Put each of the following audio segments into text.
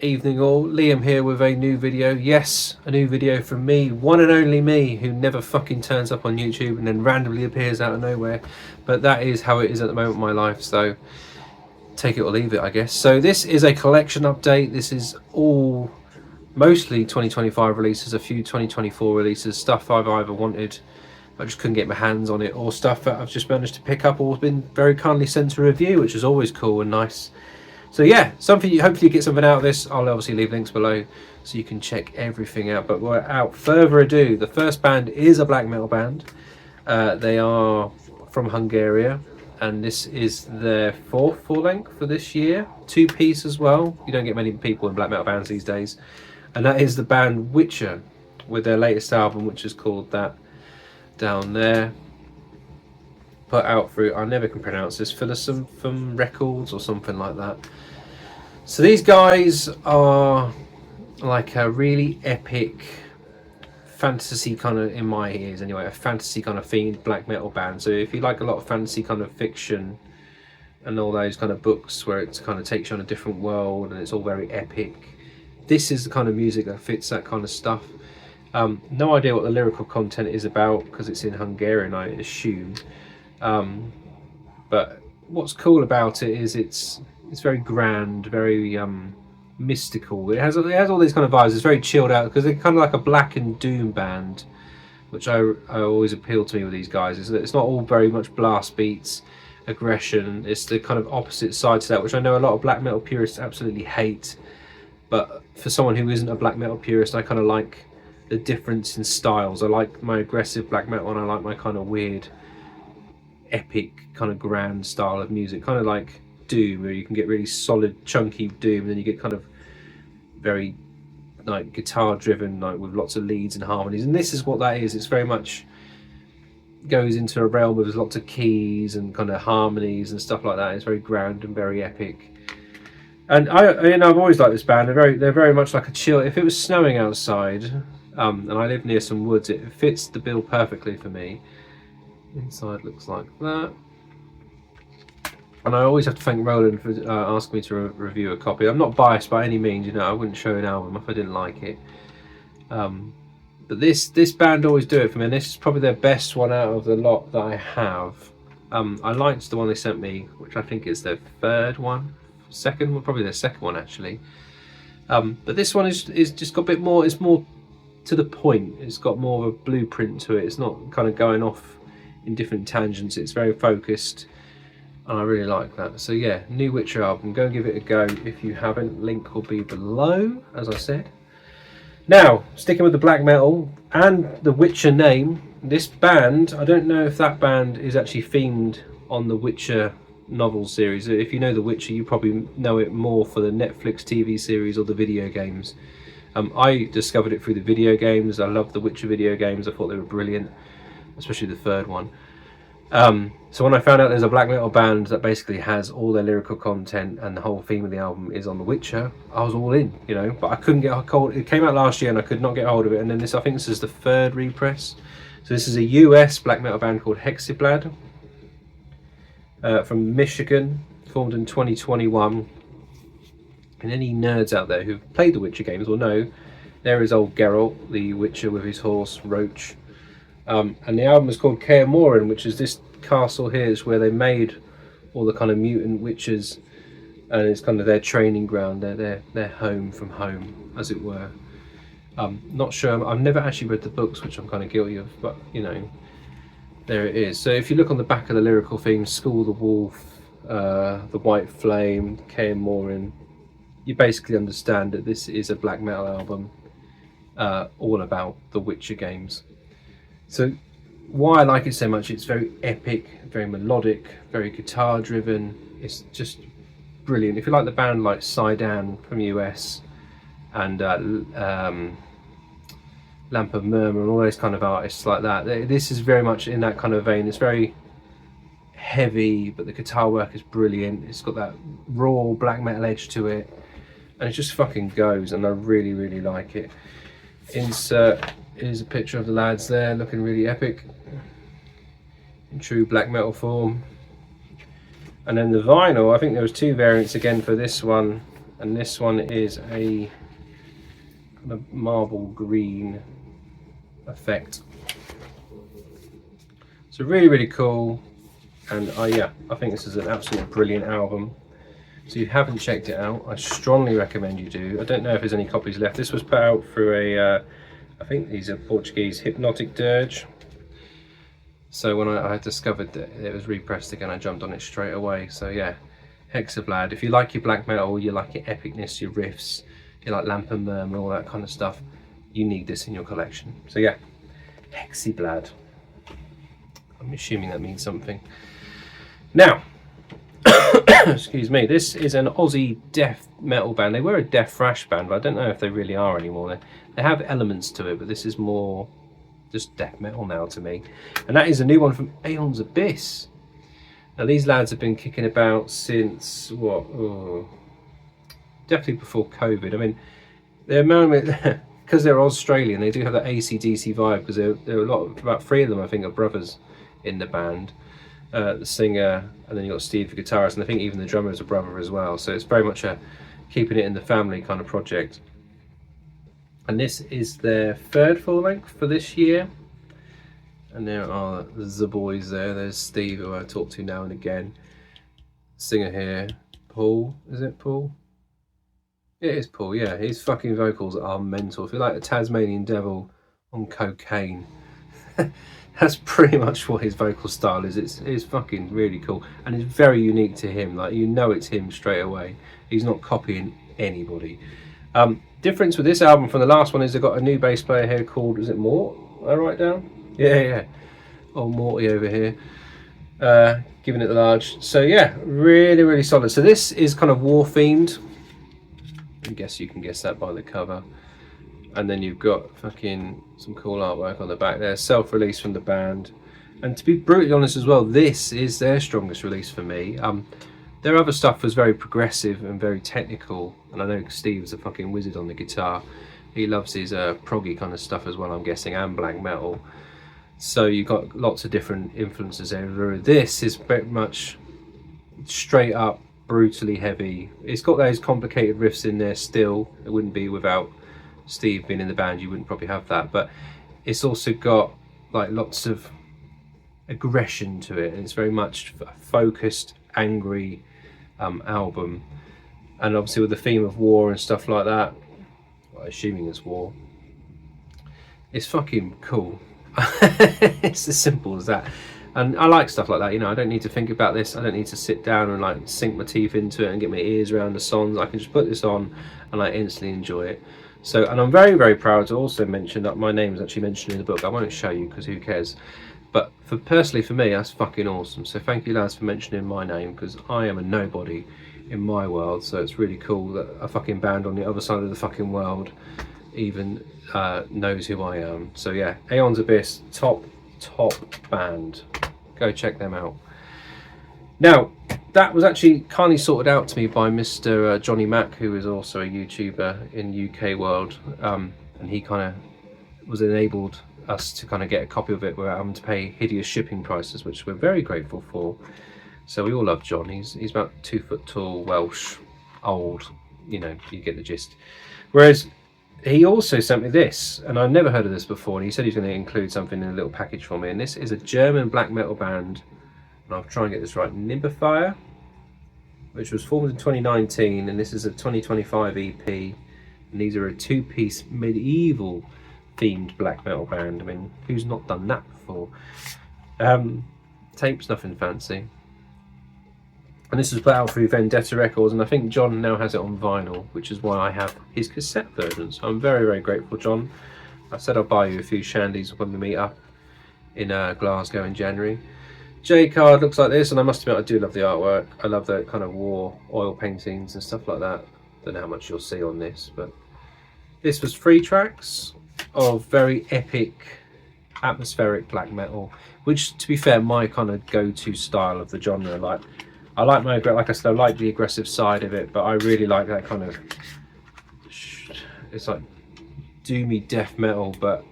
Evening all, Liam here with a new video. Yes, a new video from me, one and only me, who never fucking turns up on YouTube and then randomly appears out of nowhere. But that is how it is at the moment in my life, so take it or leave it, I guess. So this is a collection update. This is all mostly 2025 releases, a few 2024 releases, stuff I've either wanted, I just couldn't get my hands on it, or stuff that I've just managed to pick up or been very kindly sent to review, which is always cool and nice. So yeah, something, hopefully you get something out of this. I'll obviously leave links below so you can check everything out. But without further ado, the first band is a black metal band. They are from Hungary, and this is their fourth full length for this year. 2-piece as well. You don't get many people in black metal bands these days. And that is the band Witcher, with their latest album, which is called that down there. Put out through, I never can pronounce this, Philosophem Records or something like that. So these guys are like a really epic fantasy kind of, in my ears anyway, a fantasy kind of themed black metal band. So if you like a lot of fantasy kind of fiction and all those kind of books where it kind of takes you on a different world and it's all very epic, this is the kind of music that fits that kind of stuff. No idea what the lyrical content is about because it's in Hungarian, I assume. But what's cool about it is it's very grand, very mystical. It has all these kind of vibes. It's very chilled out because they're kind of like a black and doom band, which I always appeal to me with these guys. Is that it's not all very much blast beats, aggression. It's the kind of opposite side to that, which I know a lot of black metal purists absolutely hate. But for someone who isn't a black metal purist, I kind of like the difference in styles. I like my aggressive black metal and I like my kind of weird, epic kind of grand style of music, kind of like doom, where you can get really solid chunky doom and then you get kind of very like guitar driven, like with lots of leads and harmonies, and this is what that is. It's very much goes into a realm with lots of keys and kind of harmonies and stuff like that. It's very grand and very epic. And I've always liked this band. They're very much like a chill. If it was snowing outside, and I live near some woods, it fits the bill perfectly for me. Inside looks like that. And I always have to thank Roland for asking me to review a copy. I'm not biased by any means, you know, I wouldn't show an album if I didn't like it. But this band always do it for me, and this is probably their best one out of the lot that I have. I liked the one they sent me, which I think is their third one. Second one, probably their second one actually. But this one is just got a bit more, it's more to the point. It's got more of a blueprint to it. It's not kind of going off in different tangents. It's very focused. And I really like that. So yeah, new Witcher album, go and give it a go if you haven't. Link will be below, as I said. Now, sticking with the black metal and the Witcher name, this band, I don't know if that band is actually themed on the Witcher novel series. If you know The Witcher, you probably know it more for the Netflix TV series or the video games. I discovered it through the video games. I love the Witcher video games. I thought they were brilliant, especially the third one. So when I found out there's a black metal band that basically has all their lyrical content and the whole theme of the album is on The Witcher, I was all in, you know. But I couldn't get hold. It came out last year and I could not get hold of it. And then this, I think this is the third repress. So this is a US black metal band called Hekseblad, from Michigan, formed in 2021. And any nerds out there who've played the Witcher games will know there is old Geralt, the Witcher, with his horse Roach. And the album is called Kaer Morhen, which is this castle here. Is where they made all the kind of mutant witches, and it's kind of their training ground, their home from home, as it were. Not sure, I've never actually read the books, which I'm kind of guilty of, but you know, there it is. So if you look on the back of the lyrical theme, School the Wolf, the White Flame, Kaer Morhen, you basically understand that this is a black metal album all about the Witcher games. So why I like it so much, it's very epic, very melodic, very guitar driven. It's just brilliant. If you like the band like Sidan from US and Lamp of Murmur and all those kind of artists like that, this is very much in that kind of vein. It's very heavy, but the guitar work is brilliant. It's got that raw black metal edge to it, and it just fucking goes, and I really, really like it. Insert is a picture of the lads there looking really epic in true black metal form. And then the vinyl, I think there was two variants again for this one. and this one is a kind of marble green effect. So really, really cool. And yeah, I think this is an absolutely brilliant album. So if you haven't checked it out, I strongly recommend you do. I don't know if there's any copies left. This was put out through a, I think these are Portuguese Hypnotic Dirge. So when I discovered that it was repressed again, I jumped on it straight away. So yeah, Hekseblad. If you like your black metal, you like your epicness, your riffs, you like Lamp and Murmur, all that kind of stuff, you need this in your collection. So yeah, Hekseblad. I'm assuming that means something. Now, excuse me, this is an Aussie death metal band. They were a death thrash band, but I don't know if they really are anymore. They have elements to it, but this is more just death metal now to me. And that is a new one from Aeons Abyss. Now these lads have been kicking about since, what, definitely before COVID. I mean, they're because they're Australian, they do have that AC/DC vibe, because there are about 3 of them, I think, are brothers in the band. The singer, and then you've got Steve, the guitarist, and I think even the drummer is a brother as well. So it's very much a keeping it in the family kind of project. And this is their 3rd full length for this year. And there are the boys there. There's Steve, who I talk to now and again. Singer here, Paul. Is it Paul? It is Paul, yeah. His fucking vocals are mental. If you like a Tasmanian devil on cocaine, that's pretty much what his vocal style is. It's fucking really cool, and it's very unique to him. Like, you know it's him straight away. He's not copying anybody. Difference with this album from the last one is they've got a new bass player here called, is it Mort? I write down? Yeah. Old Morty over here, giving it the large. So yeah, really, really solid. So this is kind of war themed. I guess you can guess that by the cover. And then you've got fucking some cool artwork on the back there, self-release from the band. And to be brutally honest as well, this is their strongest release for me. Their other stuff was very progressive and very technical, and I know Steve's a fucking wizard on the guitar. He loves his proggy kind of stuff as well, I'm guessing, and black metal. So you've got lots of different influences there. This is very much straight up, brutally heavy. It's got those complicated riffs in there still. It wouldn't be without Steve being in the band, you wouldn't probably have that, but it's also got like lots of aggression to it, and it's very much a focused, angry album. And obviously with the theme of war and stuff like that, well, assuming it's war, it's fucking cool. It's as simple as that. And I like stuff like that, you know. I don't need to think about this. I don't need to sit down and like sink my teeth into it and get my ears around the songs. I can just put this on and I instantly enjoy it. So, and I'm very, very proud to also mention that my name is actually mentioned in the book. I won't show you because who cares. But personally for me, that's fucking awesome. So thank you lads for mentioning my name, because I am a nobody in my world. So it's really cool that a fucking band on the other side of the fucking world even knows who I am. So yeah, Aeons Abyss, top band. Go check them out. Now, that was actually kindly sorted out to me by Mr. Johnny Mack, who is also a YouTuber in UK world, and he kind of was enabled us to kind of get a copy of it without having to pay hideous shipping prices, which we're very grateful for. So we all love John. He's about 2 foot tall, Welsh, old, you know, you get the gist. Whereas he also sent me this, and I've never heard of this before, and he said he's going to include something in a little package for me, and this is a German black metal band, and I'll try and get this right, Nimbifer, which was formed in 2019, and this is a 2025 EP, and these are a 2-piece medieval themed black metal band. I mean, who's not done that before? Tape's nothing fancy. And this was put out through Vendetta Records, and I think John now has it on vinyl, which is why I have his cassette version. So I'm very, very grateful, John. I said I'll buy you a few shandies when we meet up in Glasgow in January. J-card looks like this, and I must admit I do love the artwork. I love the kind of war oil paintings and stuff like that. Don't know how much you'll see on this, but this was 3 tracks of very epic, atmospheric black metal, which, to be fair, my kind of go-to style of the genre. Like, I like like I said, I like the aggressive side of it, but I really like that kind of, it's like doomy death metal, but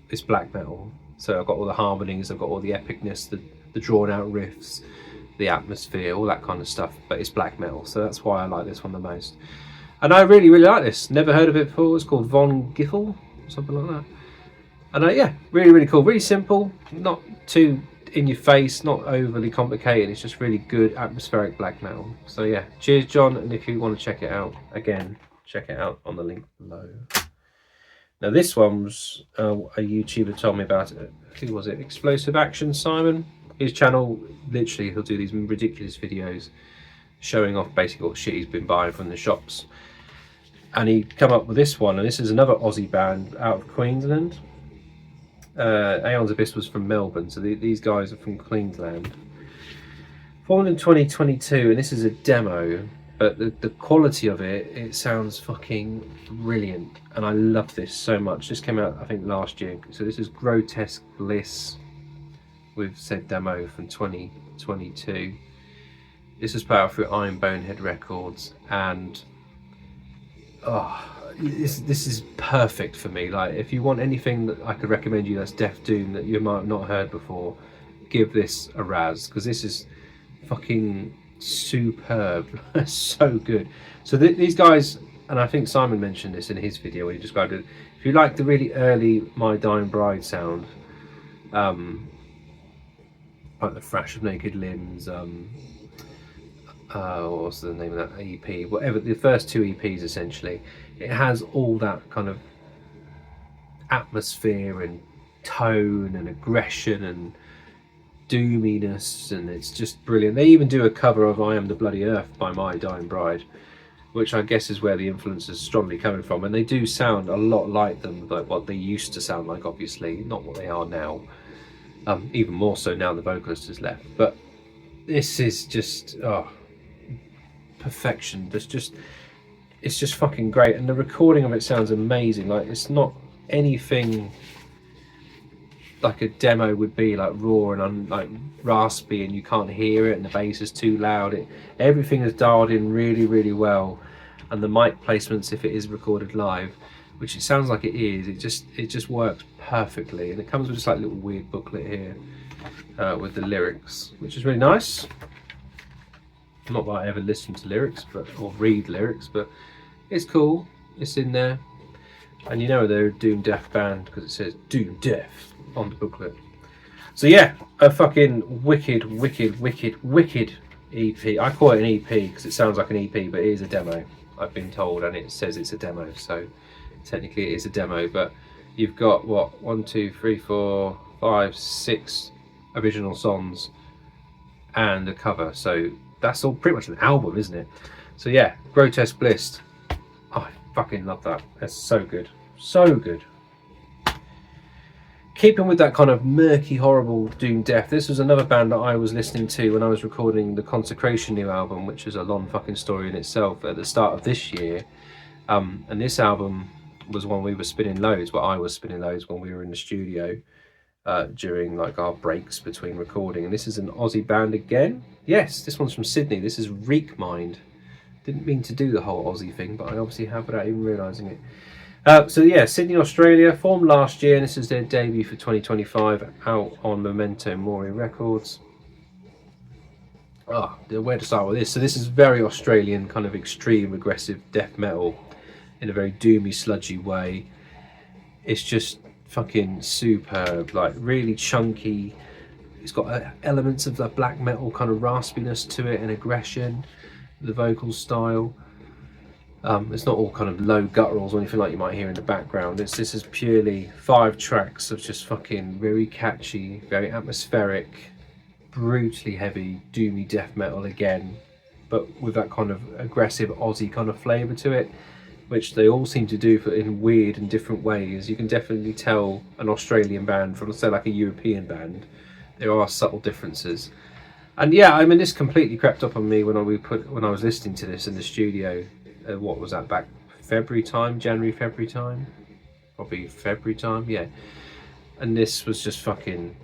it's black metal. So I've got all the harmonies, I've got all the epicness, the drawn out riffs, the atmosphere, all that kind of stuff, but it's black metal. So that's why I like this one the most. And I really, really like this. Never heard of it before. It's called Von Giffel, something like that. And yeah, really, really cool. Really simple. Not too in your face. Not overly complicated. It's just really good atmospheric black metal. So yeah, cheers, John. And if you want to check it out, again, check it out on the link below. Now this one was a YouTuber told me about it. Who was it? Explosive Action Simon. His channel, literally, he'll do these ridiculous videos showing off basically what shit he's been buying from the shops. And he come up with this one, and this is another Aussie band out of Queensland. Aeons Abyss was from Melbourne, so these guys are from Queensland. Formed in 2022, and this is a demo, but the quality of it, it sounds fucking brilliant, and I love this so much. This came out, I think, last year. So this is Grotesque Bliss with said demo from 2022. This was put out through Iron Bonehead Records, and this is perfect for me. Like, if you want anything that I could recommend you that's Death Doom that you might have not heard before, give this a raz, because this is fucking superb. So good. So these guys, and I think Simon mentioned this in his video where he described it, if you like the really early My Dying Bride sound, like the Thrash of Naked Limbs, what's the name of that EP, whatever, the first two EPs essentially, it has all that kind of atmosphere and tone and aggression and doominess, and it's just brilliant. They even do a cover of I Am the Bloody Earth by My Dying Bride, which I guess is where the influence is strongly coming from, and they do sound a lot like them, like what they used to sound like, obviously, not what they are now. Even more so now the vocalist has left. But this is just perfection. It's just fucking great, and the recording of it sounds amazing. Like, it's not anything like a demo would be, like raw and like raspy and you can't hear it and the bass is too loud. Everything is dialed in really, really well, and the mic placements, if it is recorded live, which it sounds like it is, it just works perfectly. And it comes with just like a little weird booklet here with the lyrics, which is really nice. Not that I ever listen to lyrics or read lyrics, but it's cool. It's in there, and you know they're a Doom Death band because it says Doom Death on the booklet. So yeah, a fucking wicked EP. I call it an EP because it sounds like an EP, but it is a demo, I've been told, and it says it's a demo, so technically it is a demo. But you've got what, 1, 2, 3, 4, 5, 6 original songs and a cover, so that's all pretty much an album, isn't it? So yeah, Grotesque Bliss. Oh, I fucking love that. That's so good, so good. Keeping with that kind of murky, horrible doom death, this was another band that I was listening to when I was recording the Consecration new album, which is a long fucking story in itself, at the start of this year. And this album was one we were spinning loads, I was spinning loads when we were in the studio during like our breaks between recording. And this is an Aussie band again. Yes, this one's from Sydney. This is Reekmind. Didn't mean to do the whole Aussie thing, but I obviously have without even realising it. So yeah, Sydney, Australia, formed last year, and this is their debut for 2025, out on Memento Mori Records. Where to start with this? So this is very Australian, kind of extreme, aggressive death metal in a very doomy, sludgy way. It's just fucking superb, like really chunky. It's got elements of the black metal kind of raspiness to it and aggression, the vocal style. It's not all kind of low gutturals or anything like you might hear in the background. This is purely 5 tracks of just fucking very catchy, very atmospheric, brutally heavy, doomy death metal again, but with that kind of aggressive Aussie kind of flavour to it, which they all seem to do in weird and different ways. You can definitely tell an Australian band from, say, like a European band. There are subtle differences. And yeah, I mean, this completely crept up on me when I was listening to this in the studio. What was that, back February time, January, February time? Probably February time, yeah. And this was just fucking,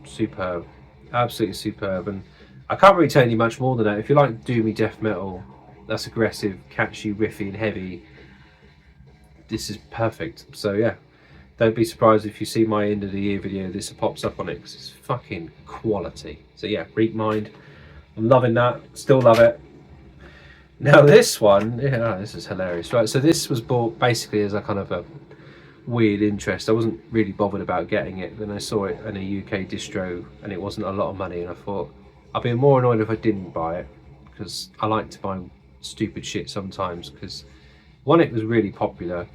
superb. Absolutely superb. And I can't really tell you much more than that. If you like doomy death metal, that's aggressive, catchy, riffy and heavy, this is perfect. So yeah, don't be surprised if you see my end of the year video, this pops up on it, because it's fucking quality. So yeah, Reekmind, I'm loving that, still love it. Now this one, yeah, this is hilarious, right? So this was bought basically as a kind of a weird interest. I wasn't really bothered about getting it. Then I saw it in a UK distro, and it wasn't a lot of money, and I thought I'd be more annoyed if I didn't buy it, because I like to buy stupid shit sometimes. Because one, it was really popular,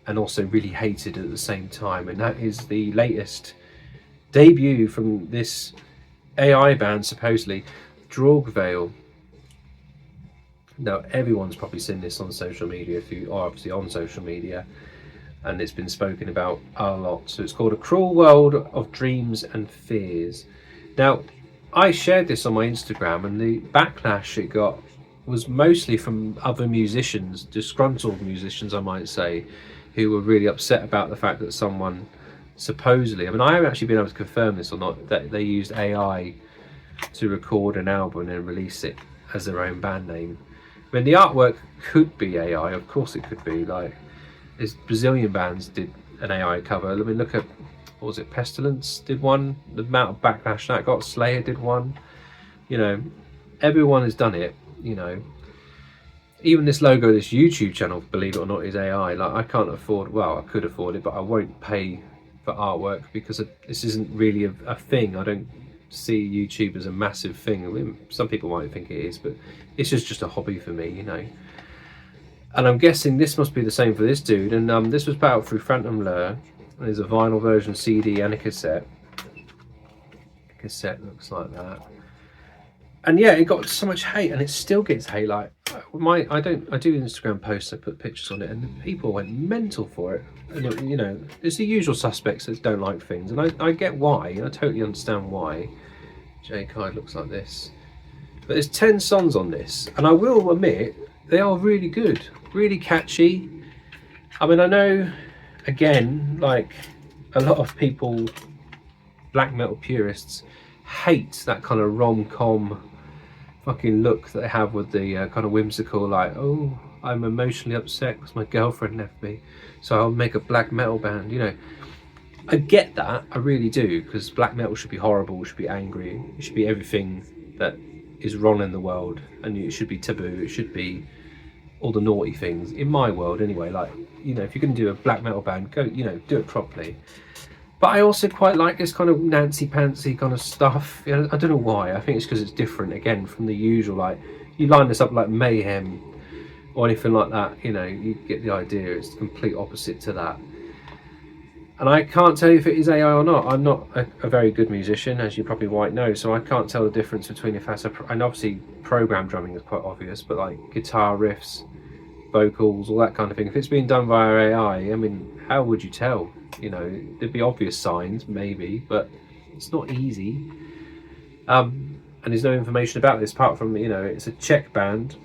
and also really hated at the same time, and that is the latest debut from this AI band, supposedly Draugveil. Now everyone's probably seen this on social media, if you are obviously on social media, and it's been spoken about a lot. So it's called A Cruel World of Dreams and Fears. Now I shared this on my Instagram, and the backlash it got was mostly from other musicians, disgruntled musicians I might say, who were really upset about the fact that someone supposedly, I mean I haven't actually been able to confirm this or not, that they used AI to record an album and then release it as their own band name. I mean the artwork could be AI, of course it could be. Like, there's Brazilian bands did an AI cover. I mean look at, what was it, Pestilence did one, the amount of backlash that got. Slayer did one, you know, everyone has done it, you know. Even this logo of this YouTube channel, believe it or not, is AI. Like, I can't afford, well, I could afford it, but I won't pay for artwork because this isn't really a thing. I don't see YouTube as a massive thing. I mean, some people might think it is, but it's just a hobby for me, you know. And I'm guessing this must be the same for this dude. And this was put out through Phantom Lure. There's a vinyl version, CD, and a cassette. The cassette looks like that. And yeah, it got so much hate, and it still gets hate. Like, I do Instagram posts, I put pictures on it, and people went mental for it. And it, you know, it's the usual suspects that don't like things, and I get why, and I totally understand why. J-Kide looks like this, but there's 10 songs on this, and I will admit they are really good, really catchy. I mean, I know, again, like a lot of people, black metal purists, hate that kind of rom-com fucking look that they have with the kind of whimsical, like, oh, I'm emotionally upset because my girlfriend left me, so I'll make a black metal band, you know. I get that, I really do, because black metal should be horrible, it should be angry, it should be everything that is wrong in the world, and it should be taboo, it should be all the naughty things, in my world anyway. Like, you know, if you're going to do a black metal band, go, you know, do it properly. But I also quite like this kind of Nancy-pantsy kind of stuff. You know, I don't know why. I think it's because it's different, again, from the usual. Like, you line this up like Mayhem or anything like that, you know, you get the idea. It's the complete opposite to that. And I can't tell you if it is AI or not. I'm not a very good musician, as you probably might know, so I can't tell the difference between if that's and obviously program drumming is quite obvious, but like guitar riffs, vocals, all that kind of thing. If it's being done via AI, I mean, how would you tell? You know, there'd be obvious signs, maybe, but it's not easy. And there's no information about this apart from, you know, it's a Czech band.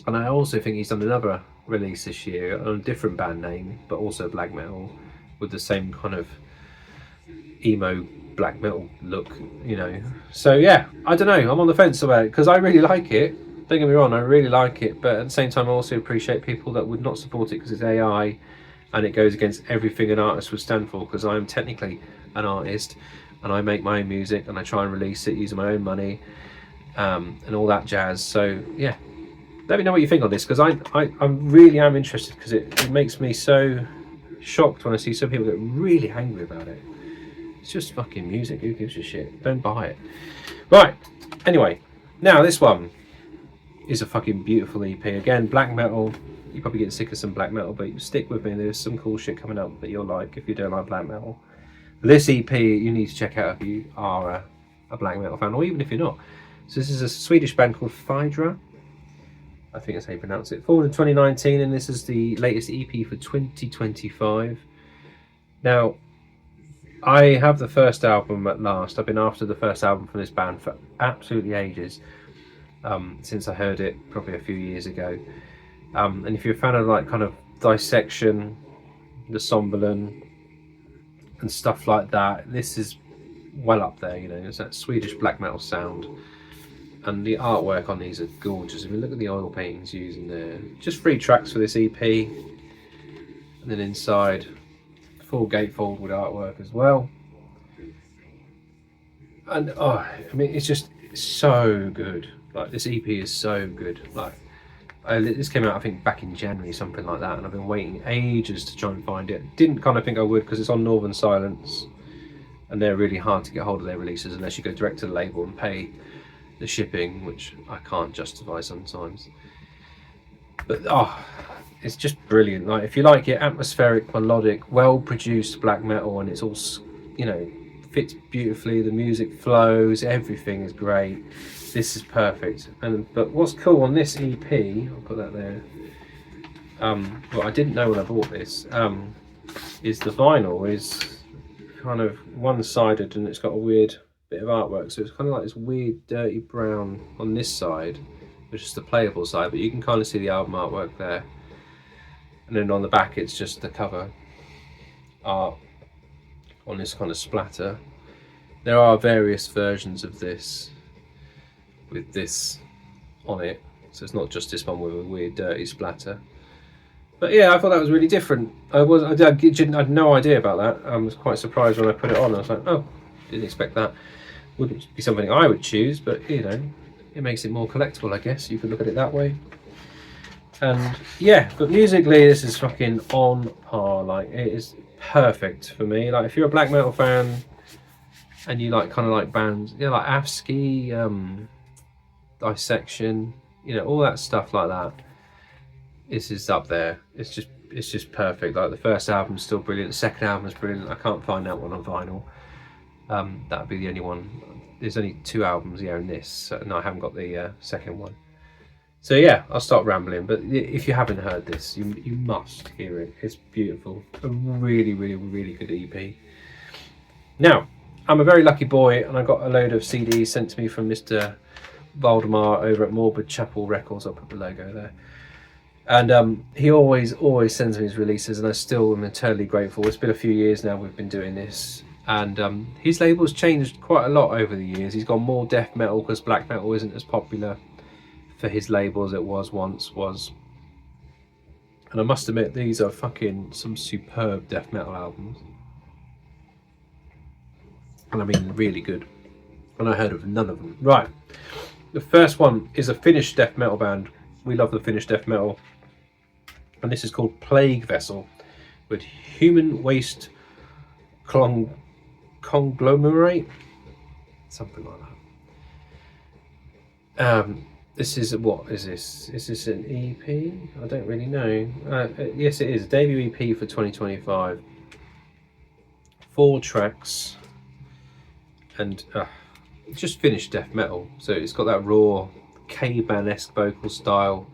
And I also think he's done another release this year on a different band name, but also black metal, with the same kind of emo black metal look, you know. So yeah, I don't know, I'm on the fence about it, because I really like it, don't get me wrong, I really like it, but at the same time I also appreciate people that would not support it because it's AI and it goes against everything an artist would stand for, because I am technically an artist and I make my own music and I try and release it using my own money, and all that jazz. So yeah, let me know what you think on this, because I really am interested, because it makes me so shocked when I see some people get really angry about it. It's just fucking music, who gives a shit? Don't buy it. Right, anyway, now this one is a fucking beautiful EP. Again, black metal. You're probably getting sick of some black metal, but stick with me, there's some cool shit coming up that you'll like if you don't like black metal. This EP you need to check out if you are a black metal fan, or even if you're not. So this is a Swedish band called Faidra, I think that's how you pronounce it. Formed in 2019, and this is the latest EP for 2025. Now, I have the first album at last. I've been after the first album from this band for absolutely ages, since I heard it probably a few years ago. And if you're a fan of like kind of Dissection, the Somberland, and stuff like that, this is well up there. You know, it's that Swedish black metal sound. And the artwork on these are gorgeous. If you look at the oil paintings used in there, just 3 tracks for this EP, and then inside, full gatefold with artwork as well. And oh, I mean, it's just so good. Like, this EP is so good. Like, this came out I think back in January, something like that, and I've been waiting ages to try and find it. Didn't kind of think I would, because it's on Northern Silence, and they're really hard to get hold of their releases unless you go direct to the label and pay the shipping, which I can't justify sometimes. But it's just brilliant. Like, if you like it, atmospheric, melodic, well produced black metal, and it's all, you know, fits beautifully, the music flows, everything is great. This is perfect. But what's cool on this EP, I'll put that there, what I didn't know when I bought this, is the vinyl is kind of one-sided, and it's got a weird bit of artwork, so it's kind of like this weird dirty brown on this side, which is the playable side, but you can kind of see the album artwork there. And then on the back it's just the cover art on this kind of splatter. There are various versions of this with this on it, so it's not just this one with a weird dirty splatter. But yeah, I thought that was really different. I had no idea about that. I was quite surprised when I put it on. I was like, oh, didn't expect that. Wouldn't be something I would choose, but you know, it makes it more collectible, I guess. You could look at it that way. And yeah, but musically this is fucking on par. Like, it is perfect for me. Like, if you're a black metal fan and you like kind of like bands, you know, like Afsky, Dissection, you know, all that stuff like that, this is up there. It's just perfect. Like, the first album's still brilliant, the second album's brilliant. I can't find that one on vinyl. That would be the only one. There's only 2 albums here in this, and I haven't got the second one. So yeah, I'll stop rambling, but if you haven't heard this, you must hear it. It's beautiful. A really, really, really good EP. Now, I'm a very lucky boy, and I got a load of CDs sent to me from Mr. Valdemar over at Morbid Chapel Records. I'll put the logo there. And he always sends me his releases, and I still am eternally grateful. It's been a few years now we've been doing this, and his label's changed quite a lot over the years. He's gone more death metal because black metal isn't as popular for his label as it once was. And I must admit, these are fucking some superb death metal albums. And I mean really good. And I heard of none of them. Right, the first one is a Finnish death metal band. We love the Finnish death metal. And this is called Plague Vessel, with Human Waste Conglomerate, something like that. This is, what is this? Is this an EP? I don't really know. Yes, it is a debut EP for 2025. 4 tracks, and it's just Finnish death metal. So it's got that raw K-band-esque vocal style.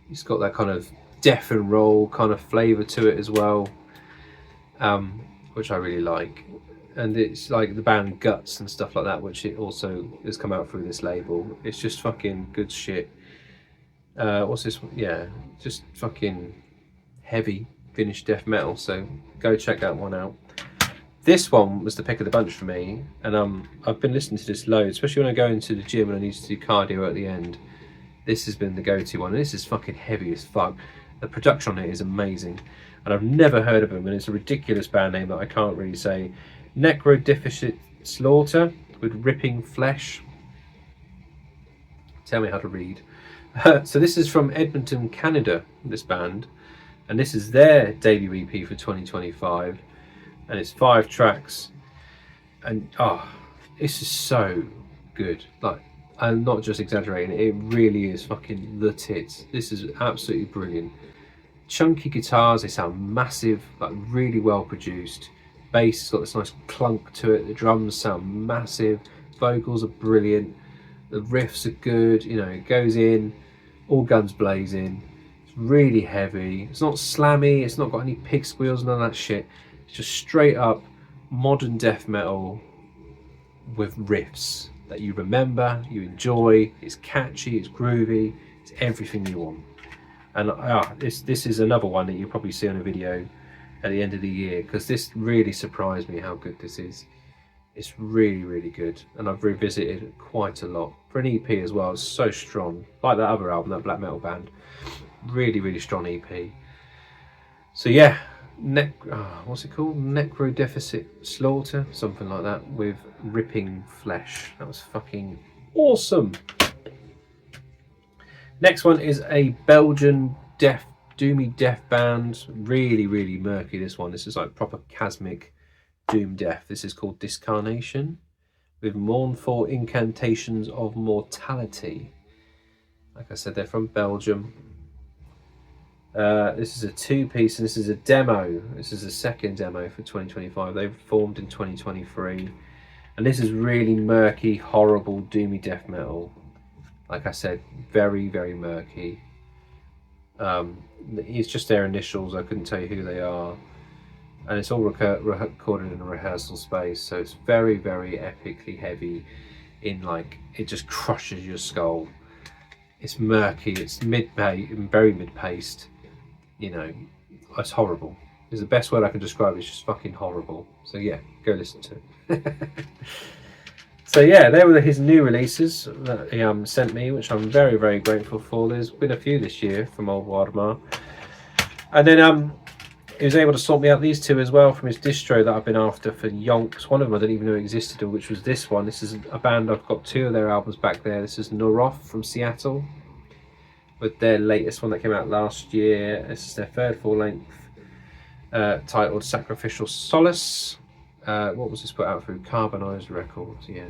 It's got that kind of death and roll kind of flavour to it as well, which I really like. And it's like the band Guts and stuff like that, which it also has come out through this label. It's just fucking good shit. What's this one? Yeah, just fucking heavy Finnish death metal. So go check that one out. This one was the pick of the bunch for me, and I've been listening to this loads, especially when I go into the gym and I need to do cardio at the end. This has been the go-to one, and this is fucking heavy as fuck. The production on it is amazing, and I've never heard of them, and it's a ridiculous band name that I can't really say. Necrodeific Slaughter with Ripping Flesh. Tell me how to read. So this is from Edmonton, Canada, this band, and this is their debut EP for 2025, and it's 5 tracks, and this is so good. Like, I'm not just exaggerating, it really is fucking the tits. This is absolutely brilliant. Chunky guitars, they sound massive, like really well produced. Bass has got this nice clunk to it. The drums sound massive. Vocals are brilliant. The riffs are good. You know, it goes in, all guns blazing. It's really heavy. It's not slammy. It's not got any pig squeals, none of that shit. It's just straight up modern death metal with riffs that you remember, you enjoy. It's catchy. It's groovy. It's everything you want. And this is another one that you'll probably see on a video at the end of the year, because this really surprised me how good this is. It's really, really good, and I've revisited it quite a lot. For an EP as well, it's so strong. Like that other album, that black metal band. Really, really strong EP. So yeah, what's it called? Necrodeific Slaughter, something like that, with Ripping Flesh. That was fucking awesome. Next one is a Belgian doomy death band. Really, really murky, this one. This is like proper chasmic doom death. This is called Discarnation, with mournful incantations of mortality. Like I said, they're from Belgium. This is a two-piece, and this is a demo. This is a second demo for 2025. They formed in 2023. And this is really murky, horrible, doomy death metal. Like I said, very, very murky. It's just their initials. I couldn't tell you who they are. And it's all recorded in a rehearsal space. So it's very, very epically heavy. In like, it just crushes your skull. It's murky. It's very mid-paced. You know, it's horrible. It's the best word I can describe. It's just fucking horrible. So yeah, go listen to it. So yeah, they were his new releases that he sent me, which I'm very, very grateful for. There's been a few this year from Old Waldemar. And then he was able to sort me out these two as well from his distro that I've been after for yonks. One of them I didn't even know existed, which was this one. This is a band, I've got two of their albums back there. This is Noroth from Seattle, with their latest one that came out last year. This is their third full-length, titled Sacrificial Solace. What was this put out through? Carbonized Records, yeah.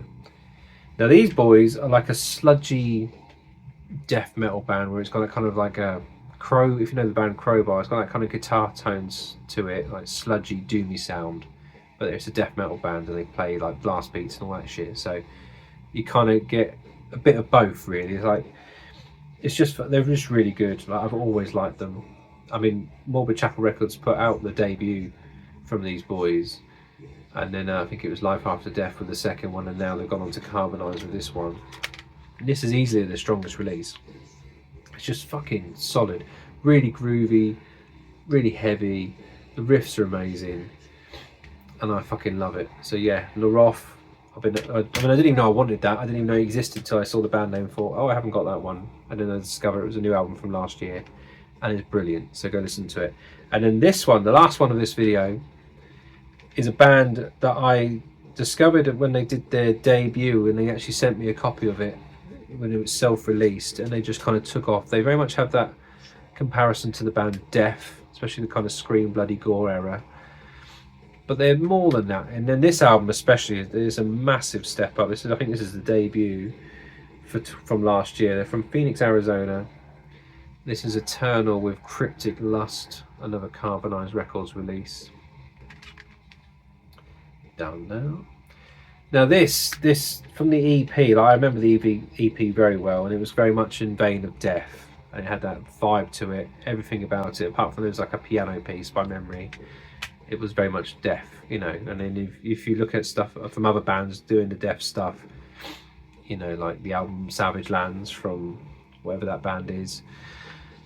Now these boys are like a sludgy death metal band where it's got a kind of like a crow, if you know the band Crowbar, it's got that kind of guitar tones to it, like sludgy, doomy sound. But it's a death metal band and they play like blast beats and all that shit. So you kind of get a bit of both, really. It's like, they're just really good. Like, I've always liked them. I mean, Morbid Chapel Records put out the debut from these boys, and then I think it was Life After Death with the second one, and now they've gone on to Carbonize with this one. And this is easily their strongest release. It's just fucking solid, really groovy, really heavy. The riffs are amazing, and I fucking love it. So yeah, Noroth. I didn't even know I wanted that. I didn't even know it existed until I saw the band name and thought, oh, I haven't got that one. And then I discovered it was a new album from last year, and it's brilliant. So go listen to it. And then this one, the last one of this video, is a band that I discovered when they did their debut, and they actually sent me a copy of it when it was self-released, and they just kind of took off. They very much have that comparison to the band Death, especially the kind of scream, bloody gore era. But they're more than that. And then this album especially, there's a massive step up. I think this is the debut from last year. They're from Phoenix, Arizona. This is Eternal with Cryptic Lust, another Carbonized Records release. Down now. Now this from the EP, like, I remember the EP very well, and it was very much in vein of Death, and it had that vibe to it. Everything about it, apart from there was like a piano piece by memory, it was very much Death, you know. And then if you look at stuff from other bands doing the Death stuff, you know, like the album Savage Lands from whatever that band is,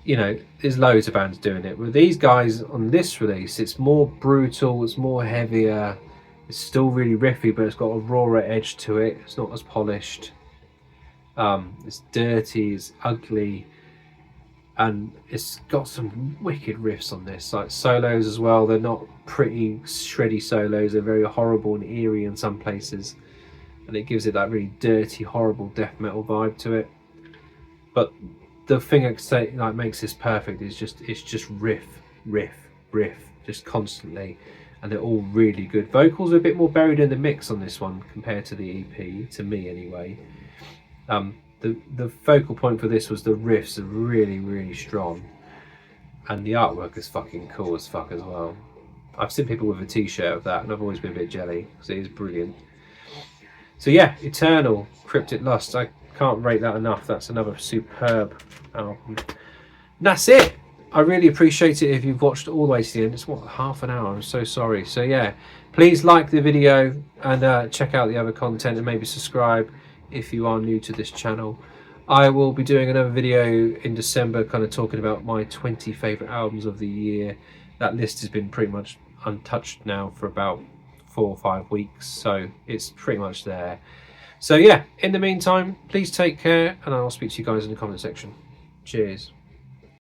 you know, there's loads of bands doing it. With these guys on this release, it's more brutal, it's more heavier. It's still really riffy, but it's got a rawer edge to it. It's not as polished. It's dirty, it's ugly, and it's got some wicked riffs on this. Like solos as well. They're not pretty shreddy solos. They're very horrible and eerie in some places, and it gives it that really dirty, horrible death metal vibe to it. But the thing I say like makes this perfect is it's just riff, just constantly. And they're all really good. Vocals are a bit more buried in the mix on this one compared to the EP, to me anyway. The focal point for this was the riffs are really, really strong. And the artwork is fucking cool as fuck as well. I've seen people with a t-shirt of that, and I've always been a bit jelly, because it is brilliant. So yeah, Eternal, Cryptic Lust, I can't rate that enough. That's another superb album. And that's it! I really appreciate it if you've watched all the way to the end. It's what, half an hour? I'm so sorry. So yeah, please like the video and check out the other content, and maybe subscribe if you are new to this channel. I will be doing another video in December, kind of talking about my 20 favourite albums of the year. That list has been pretty much untouched now for about 4 or 5 weeks, so it's pretty much there. So yeah, in the meantime, please take care, and I'll speak to you guys in the comment section. Cheers.